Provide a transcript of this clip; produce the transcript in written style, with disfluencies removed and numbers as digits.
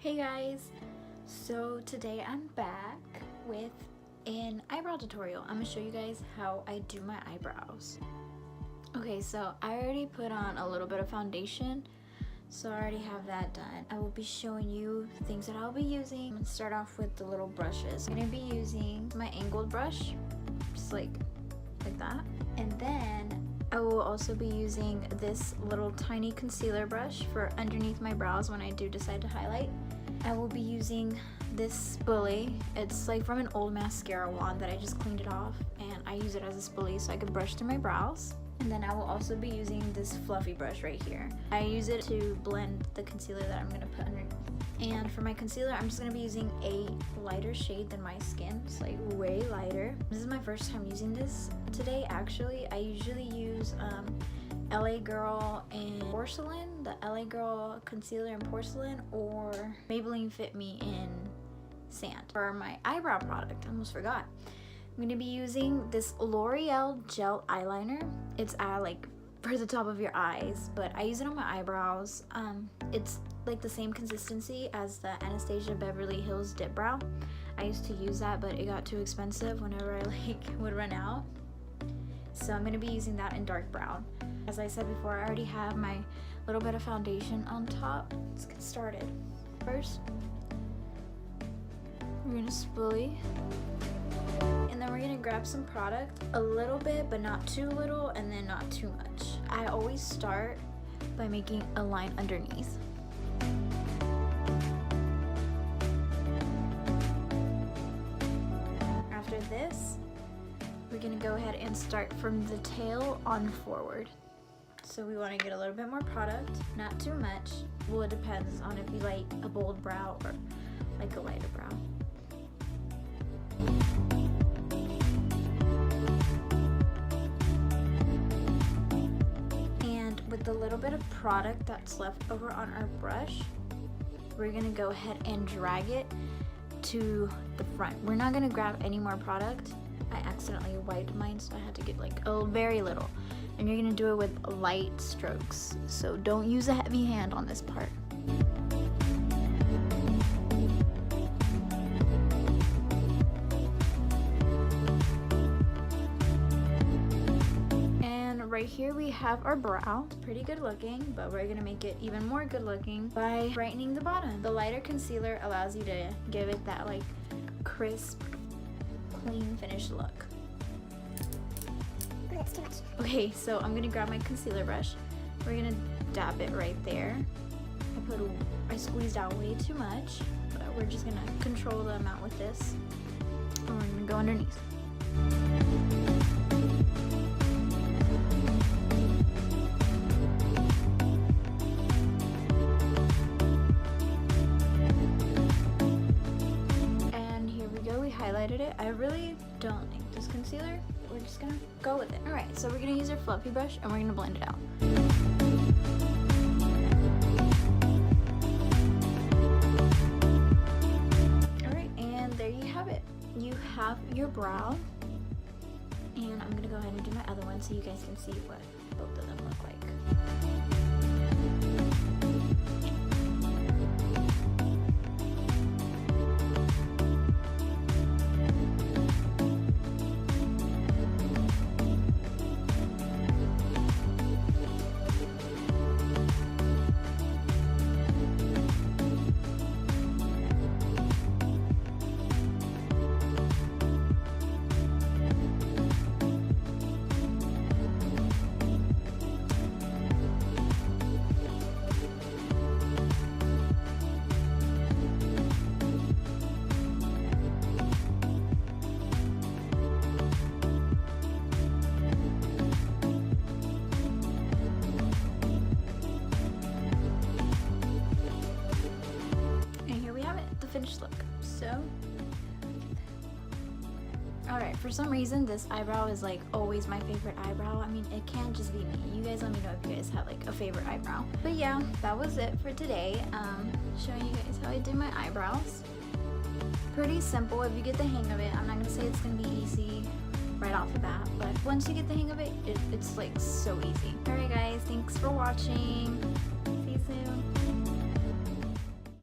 Hey guys, so today I'm back with an eyebrow tutorial. I'm gonna show you guys how I do my eyebrows. Okay, so I already put on a little bit of foundation, so I already have that done. I will be showing you things that I'll be using. I'm gonna start off with the little brushes. I'm gonna be using my angled brush, just like that. And then I will also be using this little tiny concealer brush for underneath my brows when I do decide to highlight. I will be using this spoolie. It's like from an old mascara wand that I just cleaned it off, and I use it as a spoolie so I can brush through my brows. And then I will also be using this fluffy brush right here. I use it to blend the concealer that I'm gonna put underneath. And for my concealer, I'm just gonna be using a lighter shade than my skin. It's like way lighter. This is my first time using this today, actually. I usually use LA Girl and Porcelain, the LA Girl concealer in porcelain, or Maybelline Fit Me in sand. For my eyebrow product, I almost forgot. I'm gonna be using this L'Oreal gel eyeliner. It's like for the top of your eyes, but I use it on my eyebrows. It's like the same consistency as the Anastasia Beverly Hills Dip Brow. I used to use that, but it got too expensive whenever I would run out. So I'm gonna be using that in dark brown. As I said before, I already have my little bit of foundation on top. Let's get started. First, we're gonna spoolie. And then we're gonna grab some product, a little bit, but not too little, and then not too much. I always start by making a line underneath. After this, we're gonna go ahead and start from the tail on forward. So we wanna get a little bit more product, not too much. Well, it depends on if you like a bold brow or like a lighter brow. With the little bit of product that's left over on our brush, we're gonna go ahead and drag it to the front. We're not gonna grab any more product. I accidentally wiped mine, so I had to get like a very little. And you're gonna do it with light strokes. So don't use a heavy hand on this part. Right here we have our brow. It's pretty good looking, but we're gonna make it even more good looking by brightening the bottom. The lighter concealer allows you to give it that like crisp, clean finished look. Oh, that's too much. Okay, so I'm gonna grab my concealer brush. We're gonna dab it right there. I squeezed out way too much, but we're just gonna control the amount with this. And we're gonna go underneath. Highlighted it. I really don't like this concealer. We're just gonna go with it. Alright, so we're gonna use our fluffy brush and we're gonna blend it out. Alright, and there you have it. You have your brow. And I'm gonna go ahead and do my other one so you guys can see what both of them look like. Finished look. So alright, for some reason this eyebrow is like always my favorite eyebrow. I mean, it can't just be me. You guys let me know if you guys have like a favorite eyebrow. But yeah, that was it for today. Showing you guys how I do my eyebrows. Pretty simple if you get the hang of it. I'm not gonna say it's gonna be easy right off the bat, but once you get the hang of it, it's like so easy. Alright guys, thanks for watching.